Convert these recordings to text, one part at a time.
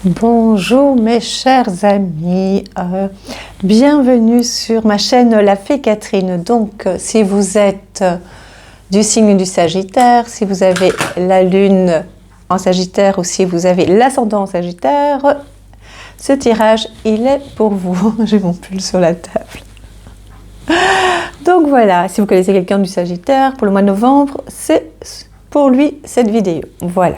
Bonjour mes chers amis, bienvenue sur ma chaîne La Fée Catherine. Donc si vous êtes du signe du Sagittaire, si vous avez la lune en Sagittaire ou si vous avez l'ascendant en Sagittaire, ce tirage il est pour vous. J'ai mon pull sur la table. Donc voilà, si vous connaissez quelqu'un du Sagittaire pour le mois de novembre, c'est pour lui cette vidéo. Voilà.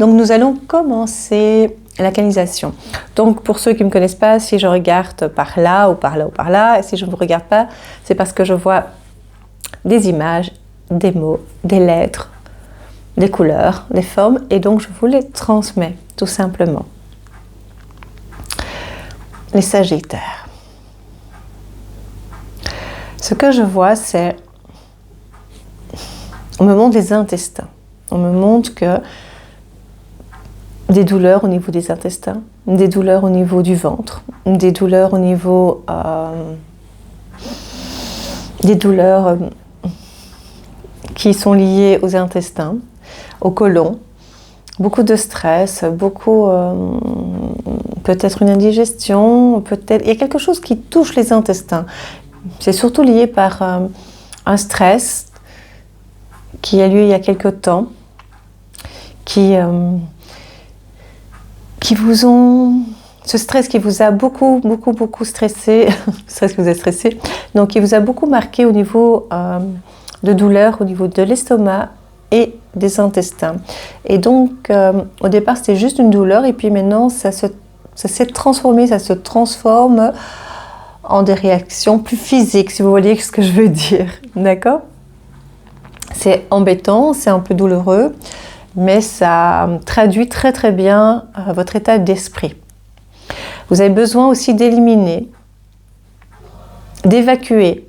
Donc nous allons commencer la canalisation. Donc pour ceux qui ne me connaissent pas, si je regarde par là ou par là ou par là, et si je ne vous regarde pas, c'est parce que je vois des images, des mots, des lettres, des couleurs, des formes, et donc je vous les transmets tout simplement. Les Sagittaires. Ce que je vois, c'est... On me montre les intestins. On me montre que des douleurs au niveau des intestins, des douleurs au niveau du ventre, des douleurs au niveau des douleurs qui sont liées aux intestins, au côlon, beaucoup de stress, beaucoup peut-être une indigestion, peut-être il y a quelque chose qui touche les intestins. C'est surtout lié par un stress qui a lieu il y a quelque temps, qui vous ont... Ce stress qui vous a beaucoup stressé, stress que vous êtes stressé, donc qui vous a beaucoup marqué au niveau de douleur, au niveau de l'estomac et des intestins. Et donc, au départ, c'était juste une douleur, et puis maintenant, ça s'est transformé, ça se transforme en des réactions plus physiques, si vous voyez ce que je veux dire, d'accord? C'est embêtant, c'est un peu douloureux, mais ça traduit très bien votre état d'esprit. Vous avez besoin aussi d'éliminer, d'évacuer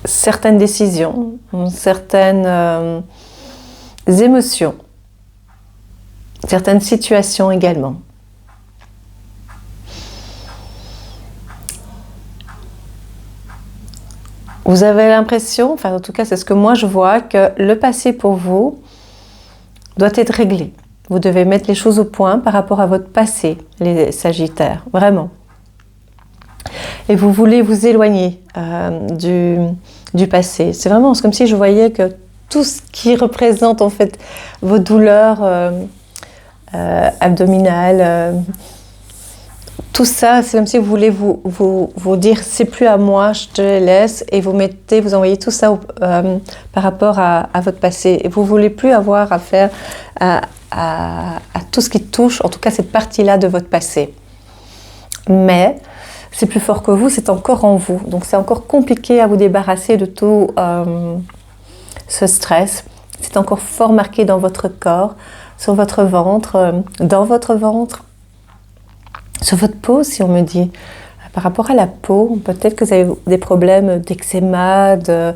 certaines décisions, certaines émotions, certaines situations également. Vous avez l'impression, enfin en tout cas c'est ce que moi je vois, que le passé pour vous doit être réglé. Vous devez mettre les choses au point par rapport à votre passé, les Sagittaires, vraiment. Et vous voulez vous éloigner du passé. C'est vraiment comme si je voyais que tout ce qui représente en fait vos douleurs abdominales, tout ça, c'est comme si vous voulez vous dire c'est plus à moi, je te laisse, et vous envoyez tout ça par rapport à votre passé. Et vous voulez plus avoir affaire à tout ce qui touche, en tout cas cette partie-là de votre passé. Mais c'est plus fort que vous, c'est encore en vous. Donc c'est encore compliqué à vous débarrasser de tout ce stress. C'est encore fort marqué dans votre corps, sur votre ventre, dans votre ventre. Sur votre peau, si on me dit, par rapport à la peau, peut-être que vous avez des problèmes d'eczéma, de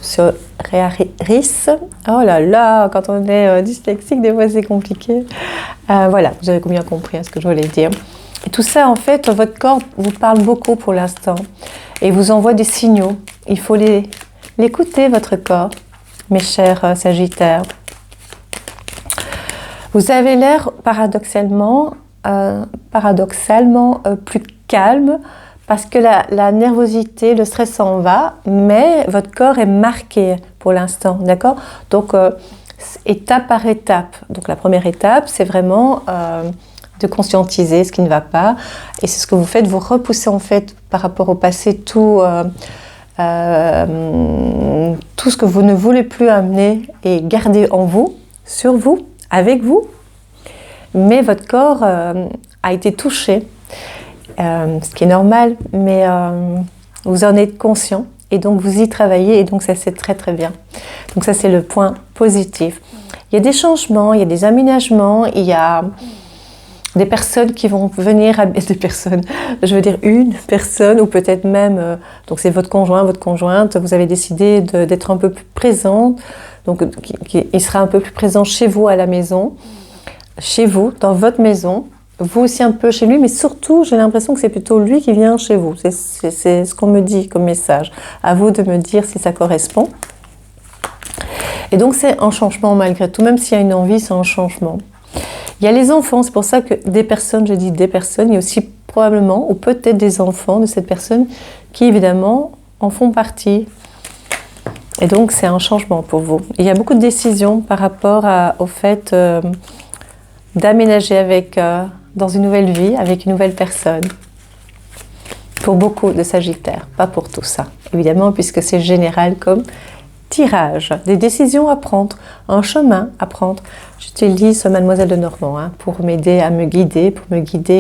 psoriasis. Oh là là, quand on est dyslexique, des fois c'est compliqué. Voilà, vous avez bien compris ce que je voulais dire. Et tout ça, en fait, votre corps vous parle beaucoup pour l'instant et vous envoie des signaux. Il faut l'écouter, votre corps, mes chers Sagittaires. Vous avez l'air paradoxalement plus calme parce que la nervosité, le stress s'en va, mais votre corps est marqué pour l'instant, d'accord? Donc étape par étape. Donc la première étape, c'est vraiment de conscientiser ce qui ne va pas, et c'est ce que vous faites, vous repoussez en fait par rapport au passé tout ce que vous ne voulez plus amener et garder en vous, sur vous, avec vous. Mais votre corps a été touché, ce qui est normal, mais vous en êtes conscient et donc vous y travaillez, et donc ça c'est très bien. Donc ça c'est le point positif. Il y a des changements, il y a des aménagements, il y a des personnes qui vont venir, des personnes, je veux dire une personne ou peut-être même, donc c'est votre conjoint, votre conjointe, vous avez décidé d'être un peu plus présent, donc il sera un peu plus présent chez vous à la maison, chez vous, dans votre maison, vous aussi un peu chez lui, mais surtout j'ai l'impression que c'est plutôt lui qui vient chez vous. C'est ce qu'on me dit comme message. À vous de me dire si ça correspond. Et donc c'est un changement malgré tout, même s'il y a une envie, c'est un changement. Il y a les enfants, c'est pour ça que des personnes, je dis des personnes, il y a aussi probablement ou peut-être des enfants de cette personne qui évidemment en font partie. Et donc c'est un changement pour vous. Il y a beaucoup de décisions par rapport au fait d'aménager dans une nouvelle vie, avec une nouvelle personne. Pour beaucoup de Sagittaires, pas pour tout ça, évidemment, puisque c'est général comme tirage. Des décisions à prendre, un chemin à prendre. J'utilise Mademoiselle de Normand pour m'aider à me guider,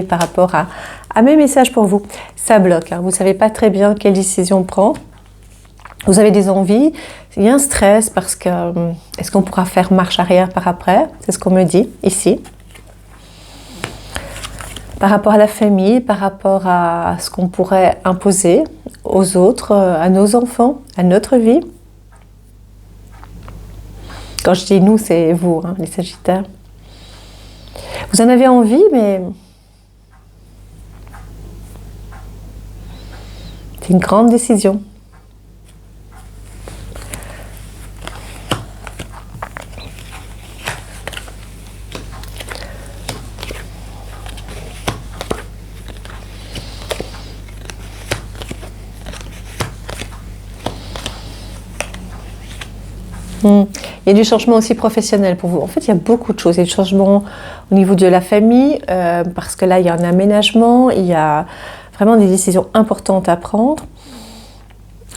par rapport à mes messages pour vous. Ça bloque, vous ne savez pas très bien quelle décision prendre. Vous avez des envies, il y a un stress parce que est-ce qu'on pourra faire marche arrière par après? C'est ce qu'on me dit ici. Par rapport à la famille, par rapport à ce qu'on pourrait imposer aux autres, à nos enfants, à notre vie. Quand je dis nous, c'est vous, les Sagittaires. Vous en avez envie, mais c'est une grande décision. Il y a du changement aussi professionnel pour vous. En fait, il y a beaucoup de choses. Il y a du changement au niveau de la famille, parce que là, il y a un aménagement, il y a vraiment des décisions importantes à prendre.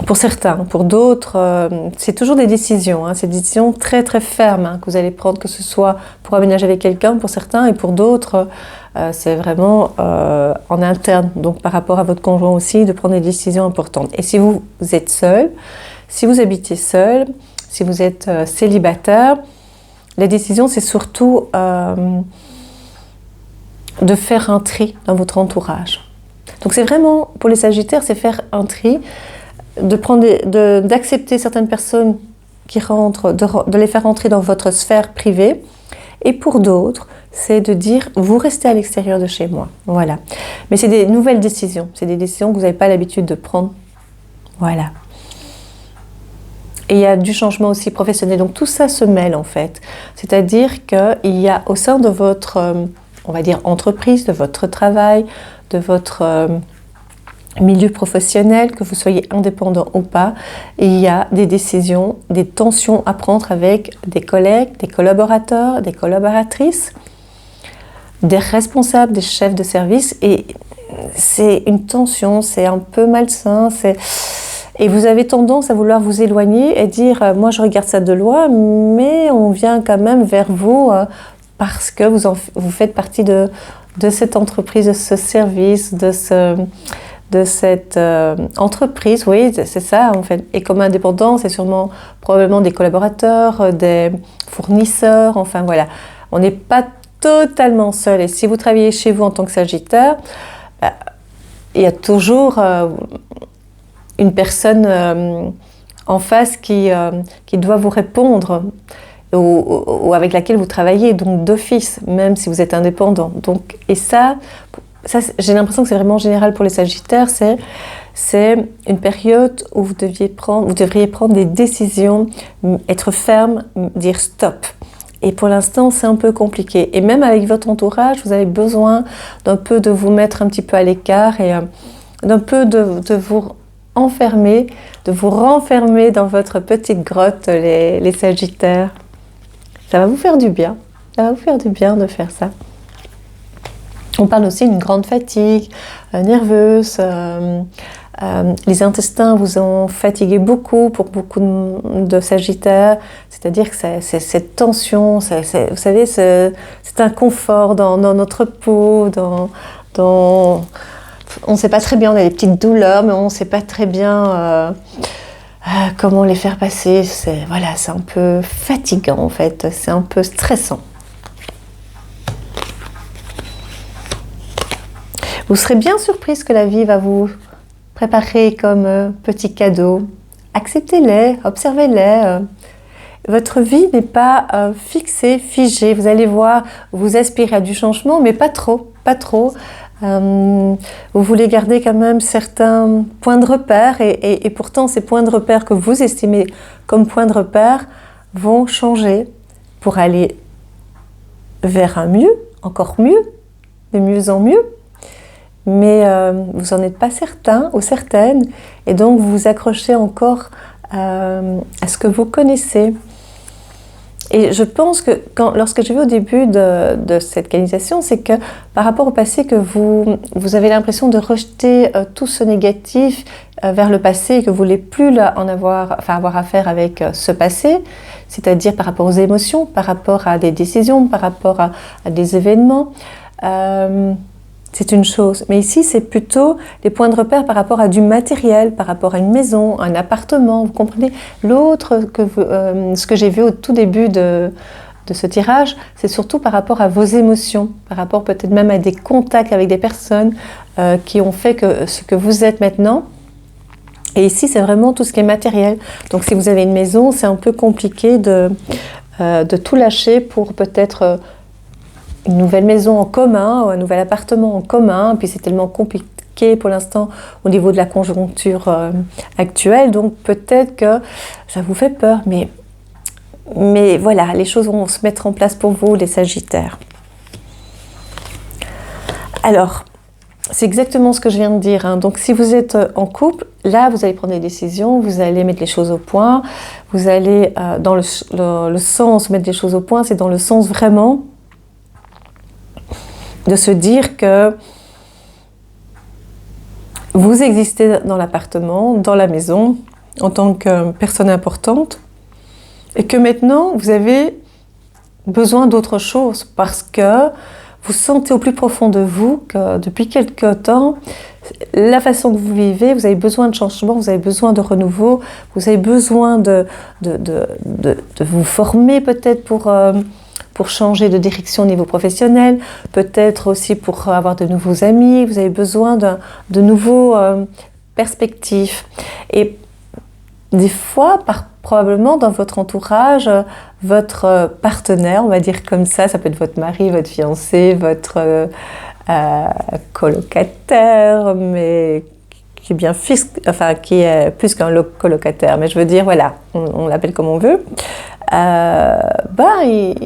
Pour certains, pour d'autres, c'est toujours des décisions. C'est des décisions très très fermes que vous allez prendre, que ce soit pour aménager avec quelqu'un, pour certains, et pour d'autres, c'est vraiment en interne. Donc par rapport à votre conjoint aussi, de prendre des décisions importantes. Et si vous êtes seul, si vous habitez seul, si vous êtes célibataire, la décision, c'est surtout de faire un tri dans votre entourage. Donc c'est vraiment, pour les Sagittaires, c'est faire un tri, d'accepter certaines personnes qui rentrent, de les faire rentrer dans votre sphère privée. Et pour d'autres, c'est de dire, vous restez à l'extérieur de chez moi. Voilà. Mais c'est des nouvelles décisions. C'est des décisions que vous n'avez pas l'habitude de prendre. Voilà. Et il y a du changement aussi professionnel. Donc tout ça se mêle en fait. C'est-à-dire qu'il y a au sein de votre, on va dire, entreprise, de votre travail, de votre milieu professionnel, que vous soyez indépendant ou pas, il y a des décisions, des tensions à prendre avec des collègues, des collaborateurs, des collaboratrices, des responsables, des chefs de service. Et c'est une tension, c'est un peu malsain, et vous avez tendance à vouloir vous éloigner et dire « moi je regarde ça de loin, mais on vient quand même vers vous parce que vous faites partie de cette entreprise, de ce service, de cette entreprise ». Oui, c'est ça en fait. Et comme indépendant, c'est sûrement probablement des collaborateurs, des fournisseurs, enfin voilà. On n'est pas totalement seul. Et si vous travaillez chez vous en tant que Sagittaire, il y a toujours une personne en face qui doit vous répondre ou avec laquelle vous travaillez, donc d'office, même si vous êtes indépendant. Donc, et ça j'ai l'impression que c'est vraiment général pour les Sagittaires, c'est une période où vous devriez prendre des décisions, être ferme, dire stop. Et pour l'instant, c'est un peu compliqué. Et même avec votre entourage, vous avez besoin d'un peu de vous mettre un petit peu à l'écart et d'un peu de vous enfermer, de vous renfermer dans votre petite grotte, les Sagittaires. Ça va vous faire du bien. Ça va vous faire du bien de faire ça. On parle aussi d'une grande fatigue nerveuse. Les intestins vous ont fatigué beaucoup pour beaucoup de Sagittaires. C'est-à-dire que c'est cette tension, vous savez, c'est un confort dans notre peau, on ne sait pas très bien, on a des petites douleurs, mais on ne sait pas très bien comment les faire passer. C'est un peu fatigant en fait, c'est un peu stressant. Vous serez bien surprise que la vie va vous préparer comme petit cadeau. Acceptez-les, observez-les. Votre vie n'est pas fixée, figée. Vous allez voir, vous aspirez à du changement, mais pas trop, pas trop. Vous voulez garder quand même certains points de repère et pourtant ces points de repère que vous estimez comme points de repère vont changer pour aller vers un mieux, encore mieux, de mieux en mieux, mais vous n'en êtes pas certain ou certaine, et donc vous vous accrochez encore à ce que vous connaissez. Et je pense que lorsque j'ai vu au début de cette canalisation, c'est que par rapport au passé, que vous avez l'impression de rejeter tout ce négatif vers le passé et que vous ne voulez plus avoir affaire avec ce passé, c'est-à-dire par rapport aux émotions, par rapport à des décisions, par rapport à des événements. C'est une chose. Mais ici, c'est plutôt les points de repère par rapport à du matériel, par rapport à une maison, un appartement. Vous comprenez? L'autre, ce que j'ai vu au tout début de ce tirage, c'est surtout par rapport à vos émotions, par rapport peut-être même à des contacts avec des personnes qui ont fait que ce que vous êtes maintenant. Et ici, c'est vraiment tout ce qui est matériel. Donc, si vous avez une maison, c'est un peu compliqué de tout lâcher pour peut-être une nouvelle maison en commun ou un nouvel appartement en commun. Puis c'est tellement compliqué pour l'instant au niveau de la conjoncture actuelle. Donc, peut-être que ça vous fait peur. Mais voilà, les choses vont se mettre en place pour vous, les Sagittaires. Alors, c'est exactement ce que je viens de dire, hein. Donc, si vous êtes en couple, là, vous allez prendre des décisions, vous allez mettre les choses au point, vous allez dans le sens, mettre les choses au point, c'est dans le sens vraiment de se dire que vous existez dans l'appartement, dans la maison, en tant que personne importante, et que maintenant, vous avez besoin d'autre chose parce que vous sentez au plus profond de vous que depuis quelque temps, la façon que vous vivez, vous avez besoin de changement, vous avez besoin de renouveau, vous avez besoin de vous former peut-être pour changer de direction au niveau professionnel, peut-être aussi pour avoir de nouveaux amis, vous avez besoin de nouveaux perspectives. Et des fois, probablement dans votre entourage, votre partenaire, on va dire comme ça peut être votre mari, votre fiancé, votre colocataire, mais qui est bien fixe, enfin qui est plus qu'un colocataire, mais je veux dire, voilà, on l'appelle comme on veut.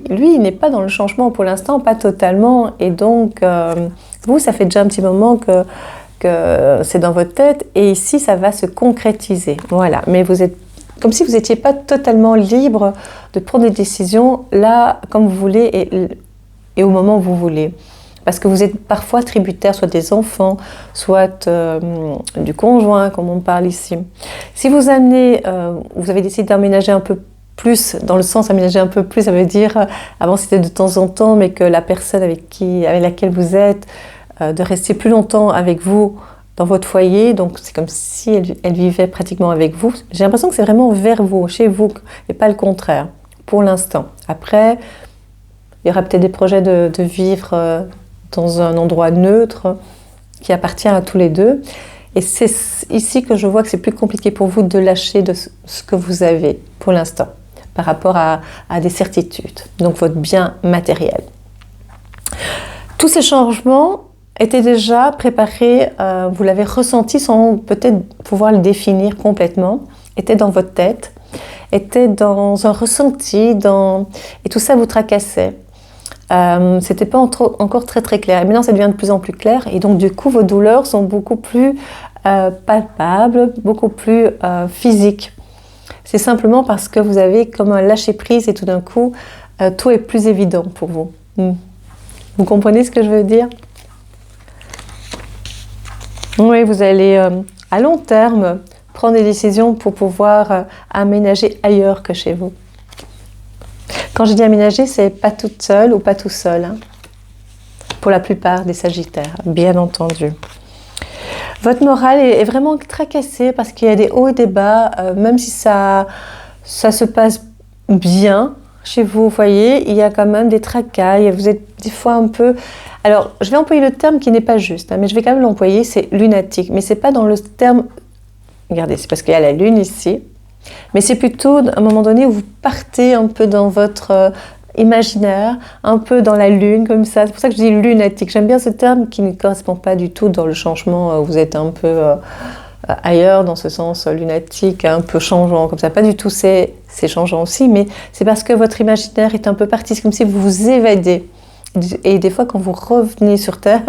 Lui, il n'est pas dans le changement pour l'instant, pas totalement, et donc vous, ça fait déjà un petit moment que c'est dans votre tête, et ici, ça va se concrétiser, voilà. Mais vous êtes comme si vous n'étiez pas totalement libre de prendre des décisions là, comme vous voulez, et au moment où vous voulez. Parce que vous êtes parfois tributaire soit des enfants, soit du conjoint, comme on parle ici. Si vous avez décidé d'aménager un peu plus, dans le sens aménager un peu plus, ça veut dire, avant c'était de temps en temps, mais que la personne avec laquelle vous êtes, de rester plus longtemps avec vous dans votre foyer, donc c'est comme si elle vivait pratiquement avec vous. J'ai l'impression que c'est vraiment vers vous, chez vous, et pas le contraire, pour l'instant. Après, il y aura peut-être des projets de vivre dans un endroit neutre qui appartient à tous les deux. Et c'est ici que je vois que c'est plus compliqué pour vous de lâcher de ce que vous avez pour l'instant, par rapport à des certitudes, donc votre bien matériel. Tous ces changements étaient déjà préparés, vous l'avez ressenti sans peut-être pouvoir le définir complètement, étaient dans votre tête, étaient dans un ressenti, et tout ça vous tracassait. C'était pas encore très très clair. Et maintenant, ça devient de plus en plus clair. Et donc, du coup, vos douleurs sont beaucoup plus palpables, beaucoup plus physiques. C'est simplement parce que vous avez comme un lâcher-prise et tout d'un coup, tout est plus évident pour vous. Vous comprenez ce que je veux dire? Oui, vous allez à long terme prendre des décisions pour pouvoir aménager ailleurs que chez vous. Quand je dis aménager, c'est pas toute seule ou pas tout seul, hein, pour la plupart des Sagittaires, bien entendu. Votre morale est vraiment tracassée parce qu'il y a des hauts et des bas, même si ça se passe bien chez vous, vous voyez, il y a quand même des tracas, vous êtes des fois un peu... Alors, je vais employer le terme qui n'est pas juste, hein, mais je vais quand même l'employer, c'est lunatique, mais c'est pas dans le terme... Regardez, c'est parce qu'il y a la lune ici, mais c'est plutôt à un moment donné où vous partez un peu dans votre imaginaire, un peu dans la lune, comme ça. C'est pour ça que je dis lunatique. J'aime bien ce terme qui ne correspond pas du tout dans le changement. Vous êtes un peu ailleurs, dans ce sens lunatique, un peu changeant, comme ça. Pas du tout, c'est changeant aussi, mais c'est parce que votre imaginaire est un peu parti. C'est comme si vous vous évadez. Et des fois, quand vous revenez sur Terre,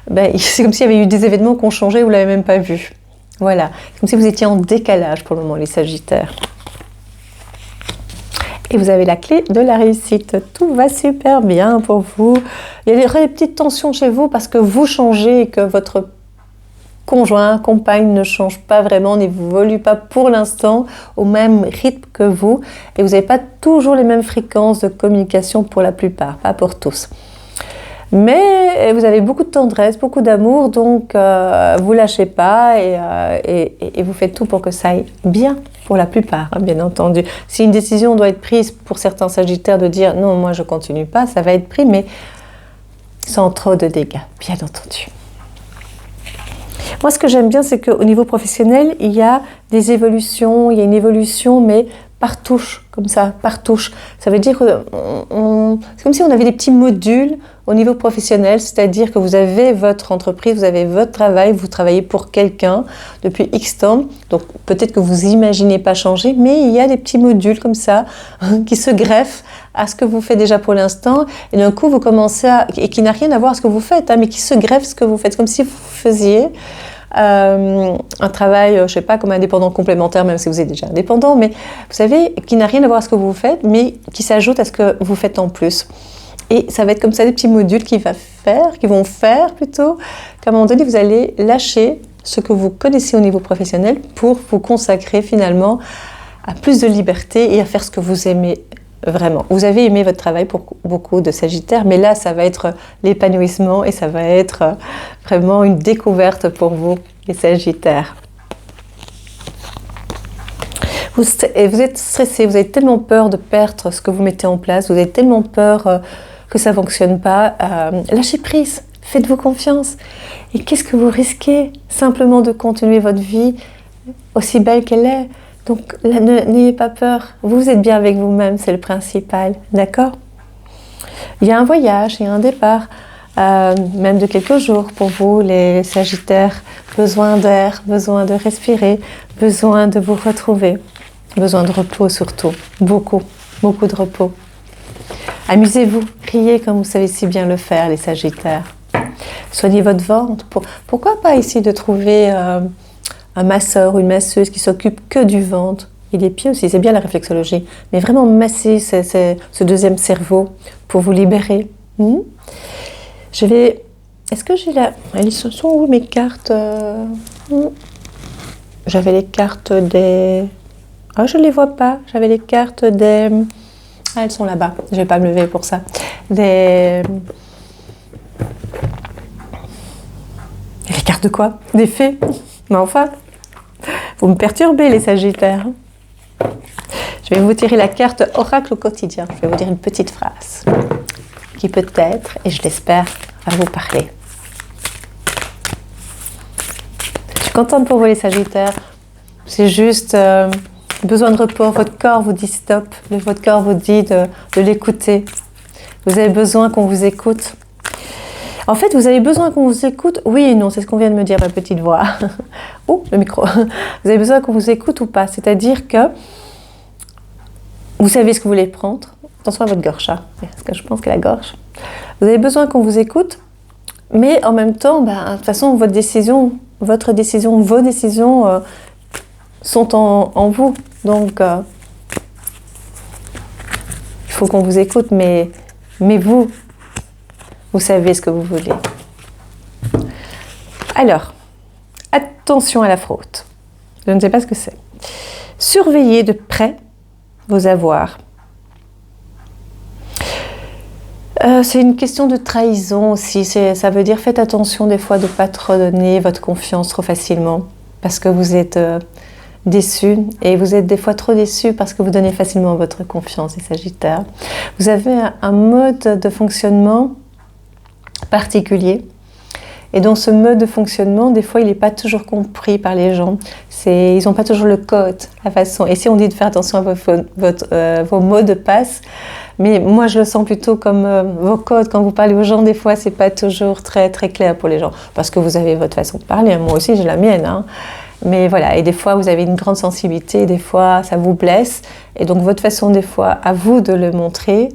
ben, c'est comme s'il y avait eu des événements qui ont changé, vous ne l'avez même pas vu. Voilà, c'est comme si vous étiez en décalage pour le moment, les Sagittaires. Et vous avez la clé de la réussite. Tout va super bien pour vous. Il y a des petites tensions chez vous parce que vous changez et que votre conjoint, compagne ne change pas vraiment, n'évolue pas pour l'instant au même rythme que vous. Et vous n'avez pas toujours les mêmes fréquences de communication pour la plupart, pas pour tous. Mais vous avez beaucoup de tendresse, beaucoup d'amour, donc vous lâchez pas et vous faites tout pour que ça aille bien pour la plupart, hein, bien entendu. Si une décision doit être prise pour certains Sagittaires de dire non, moi je continue pas, ça va être pris, mais sans trop de dégâts, bien entendu. Moi, ce que j'aime bien, c'est qu'au niveau professionnel, il y a des évolutions, il y a une évolution, mais par touche, comme ça, par touche. Ça veut dire que c'est comme si on avait des petits modules au niveau professionnel, c'est-à-dire que vous avez votre entreprise, vous avez votre travail, vous travaillez pour quelqu'un depuis X temps, donc peut-être que vous n'imaginez pas changer, mais il y a des petits modules comme ça qui se greffent à ce que vous faites déjà pour l'instant, et d'un coup vous commencez et qui n'a rien à voir avec ce que vous faites, hein, mais qui se greffent ce que vous faites, comme si vous faisiez un travail, je ne sais pas, comme indépendant complémentaire, même si vous êtes déjà indépendant, mais vous savez, qui n'a rien à voir avec ce que vous faites, mais qui s'ajoute à ce que vous faites en plus. Et ça va être comme ça des petits modules qui vont faire plutôt, qu'à un moment donné, vous allez lâcher ce que vous connaissez au niveau professionnel pour vous consacrer finalement à plus de liberté et à faire ce que vous aimez vraiment. Vous avez aimé votre travail pour beaucoup de Sagittaires, mais là, ça va être l'épanouissement et ça va être vraiment une découverte pour vous, les Sagittaires. Vous êtes stressé, vous avez tellement peur de perdre ce que vous mettez en place, vous avez tellement peur que ça ne fonctionne pas. Lâchez prise, faites-vous confiance. Et qu'est-ce que vous risquez? Simplement de continuer votre vie aussi belle qu'elle est. Donc, n'ayez pas peur. Vous êtes bien avec vous-même, c'est le principal. D'accord? Il y a un voyage, il y a un départ, même de quelques jours pour vous, les Sagittaires. Besoin d'air, besoin de respirer, besoin de vous retrouver. Besoin de repos surtout. Beaucoup, beaucoup de repos. Amusez-vous, riez comme vous savez si bien le faire, les Sagittaires. Soignez votre ventre. Pourquoi pas ici de trouver un masseur ou une masseuse qui s'occupe que du ventre et des pieds aussi, c'est bien la réflexologie, mais vraiment masser ce deuxième cerveau pour vous libérer. Est-ce que j'ai elles sont où mes cartes? J'avais les cartes des... Ah, je ne les vois pas. J'avais les cartes des... Ah, elles sont là-bas. Je ne vais pas me lever pour ça. Les cartes de quoi? Des fées? Mais enfin, vous me perturbez, les Sagittaires. Je vais vous tirer la carte Oracle au quotidien. Je vais vous dire une petite phrase qui peut-être, et je l'espère, va vous parler. Je suis contente pour vous, les Sagittaires. C'est juste besoin de repos. Votre corps vous dit stop. Votre corps vous dit de l'écouter. Vous avez besoin qu'on vous écoute. En fait, vous avez besoin qu'on vous écoute, oui et non, c'est ce qu'on vient de me dire, ma petite voix. Oh, le micro. Vous avez besoin qu'on vous écoute ou pas, c'est-à-dire que vous savez ce que vous voulez prendre. Attention à votre gorge, hein, parce que je pense que la gorge. Vous avez besoin qu'on vous écoute, mais en même temps, de toute façon, vos décisions sont en vous. Donc, il faut qu'on vous écoute, mais vous savez ce que vous voulez. Alors, attention à la fraude. Je ne sais pas ce que c'est. Surveillez de près vos avoirs. C'est une question de trahison aussi. Ça veut dire faites attention des fois de ne pas trop donner votre confiance trop facilement parce que vous êtes déçus et vous êtes des fois trop déçus parce que vous donnez facilement votre confiance, les Sagittaires. Vous avez un mode de fonctionnement particulier. Et donc ce mode de fonctionnement, des fois, il n'est pas toujours compris par les gens. Ils n'ont pas toujours le code, la façon. Et si on dit de faire attention à vos mots de passe, mais moi je le sens plutôt comme vos codes. Quand vous parlez aux gens, des fois, c'est pas toujours très très clair pour les gens. Parce que vous avez votre façon de parler. Moi aussi, j'ai la mienne. Hein. Mais voilà, et des fois, vous avez une grande sensibilité. Des fois, ça vous blesse. Et donc, votre façon, des fois, à vous de le montrer,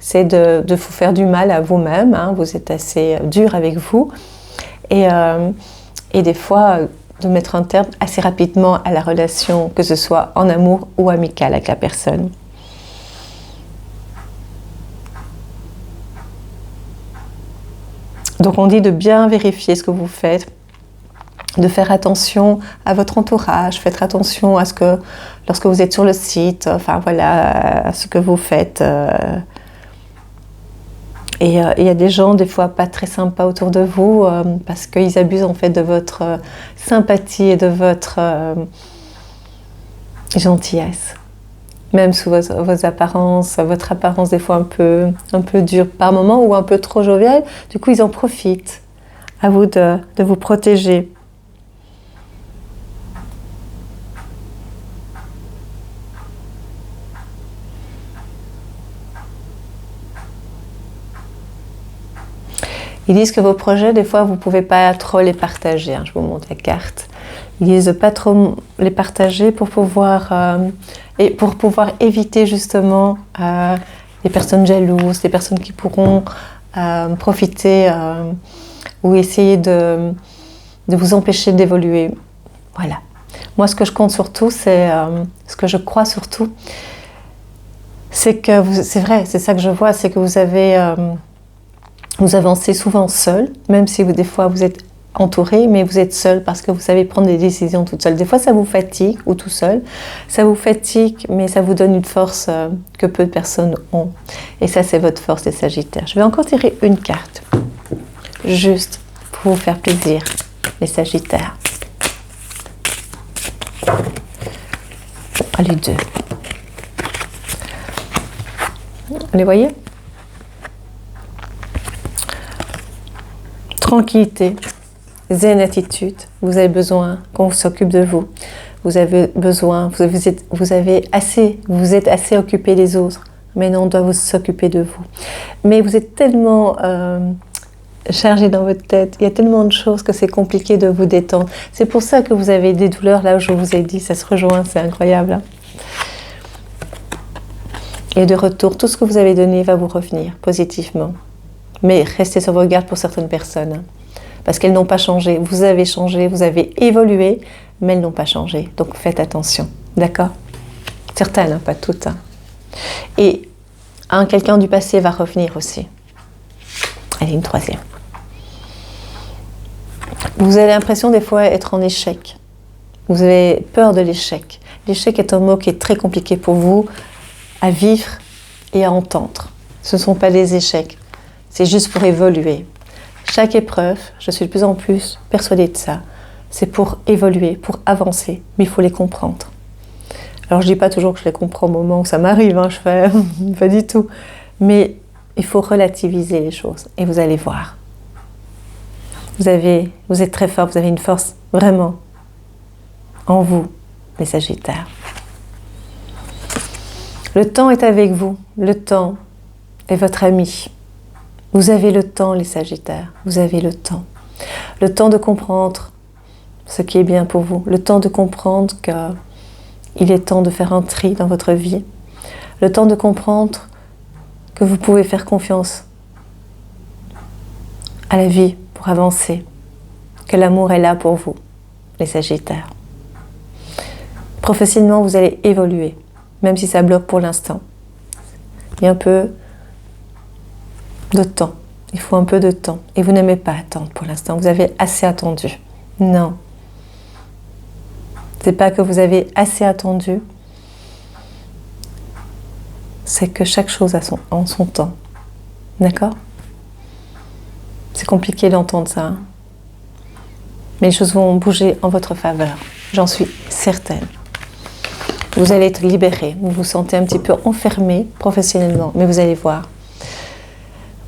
c'est de vous faire du mal à vous-même, hein, vous êtes assez dur avec vous, et des fois de mettre un terme assez rapidement à la relation, que ce soit en amour ou amicale avec la personne. Donc on dit de bien vérifier ce que vous faites, de faire attention à votre entourage, faites attention à ce que, lorsque vous êtes sur le site, enfin voilà, à ce que vous faites. Et il y a des gens, des fois, pas très sympas autour de vous, parce qu'ils abusent en fait de votre sympathie et de votre gentillesse. Même sous vos apparences, votre apparence des fois un peu dure par moment ou un peu trop joviale, du coup ils en profitent. À vous de vous protéger. Ils disent que vos projets, des fois, vous ne pouvez pas trop les partager. Hein, je vous montre la carte. Ils disent de ne pas trop les partager pour pouvoir éviter justement les personnes jalouses, les personnes qui pourront profiter ou essayer de vous empêcher d'évoluer. Voilà. Moi, ce que je compte surtout, c'est ce que je crois surtout, c'est que c'est vrai, c'est ça que je vois, c'est que vous avancez souvent seul, même si des fois vous êtes entouré, mais vous êtes seul parce que vous savez prendre des décisions toute seule. Des fois, ça vous fatigue, ou tout seul. Ça vous fatigue, mais ça vous donne une force que peu de personnes ont. Et ça, c'est votre force, les Sagittaires. Je vais encore tirer une carte, juste pour vous faire plaisir, les Sagittaires. Les deux. Vous les voyez ? Tranquillité, zen attitude, vous avez besoin qu'on s'occupe de vous. Vous avez besoin, vous êtes assez occupé des autres. Maintenant, on doit s'occuper de vous. Mais vous êtes tellement chargé dans votre tête, il y a tellement de choses que c'est compliqué de vous détendre. C'est pour ça que vous avez des douleurs là où je vous ai dit, ça se rejoint, c'est incroyable. Hein. Et de retour, tout ce que vous avez donné va vous revenir positivement. Mais restez sur vos gardes pour certaines personnes, hein, parce qu'elles n'ont pas changé. Vous avez changé, vous avez évolué, mais elles n'ont pas changé. Donc faites attention, d'accord ? Certaines, hein, pas toutes. Hein. Et quelqu'un du passé va revenir aussi. Allez, une troisième. Vous avez l'impression des fois être en échec. Vous avez peur de l'échec. L'échec est un mot qui est très compliqué pour vous à vivre et à entendre. Ce ne sont pas des échecs. C'est juste pour évoluer. Chaque épreuve, je suis de plus en plus persuadée de ça, c'est pour évoluer, pour avancer, mais il faut les comprendre. Alors je ne dis pas toujours que je les comprends au moment où ça m'arrive, hein, je fais pas du tout, mais il faut relativiser les choses et vous allez voir. Vous êtes très fort, vous avez une force vraiment en vous, les Sagittaires. Le temps est avec vous, le temps est votre ami. Vous avez le temps, les Sagittaires, vous avez le temps. Le temps de comprendre ce qui est bien pour vous. Le temps de comprendre qu'il est temps de faire un tri dans votre vie. Le temps de comprendre que vous pouvez faire confiance à la vie pour avancer. Que l'amour est là pour vous, les Sagittaires. Professionnellement, vous allez évoluer, même si ça bloque pour l'instant. Il y a un peu de temps. Il faut un peu de temps. Et vous n'aimez pas attendre pour l'instant. Vous avez assez attendu. Non. C'est pas que vous avez assez attendu. C'est que chaque chose a en son temps. D'accord ? C'est compliqué d'entendre ça. Hein ? Mais les choses vont bouger en votre faveur. J'en suis certaine. Vous allez être libéré. Vous vous sentez un petit peu enfermé professionnellement. Mais vous allez voir.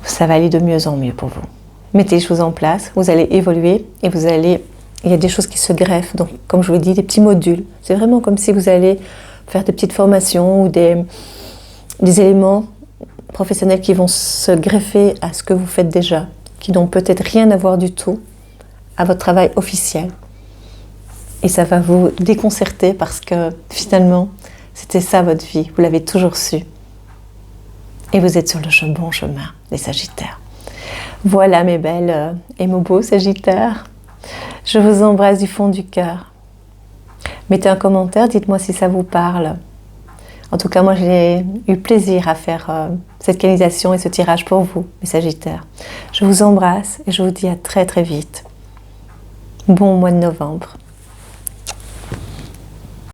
Ça va aller de mieux en mieux pour vous. Mettez les choses en place, vous allez évoluer et il y a des choses qui se greffent. Donc, comme je vous l'ai dit, des petits modules. C'est vraiment comme si vous allez faire des petites formations ou des éléments professionnels qui vont se greffer à ce que vous faites déjà, qui n'ont peut-être rien à voir du tout à votre travail officiel. Et ça va vous déconcerter parce que finalement, c'était ça votre vie. Vous l'avez toujours su. Et vous êtes sur le bon chemin, les Sagittaires. Voilà mes belles et mes beaux Sagittaires. Je vous embrasse du fond du cœur. Mettez un commentaire, dites-moi si ça vous parle. En tout cas, moi j'ai eu plaisir à faire cette canalisation et ce tirage pour vous, mes Sagittaires. Je vous embrasse et je vous dis à très très vite. Bon mois de novembre.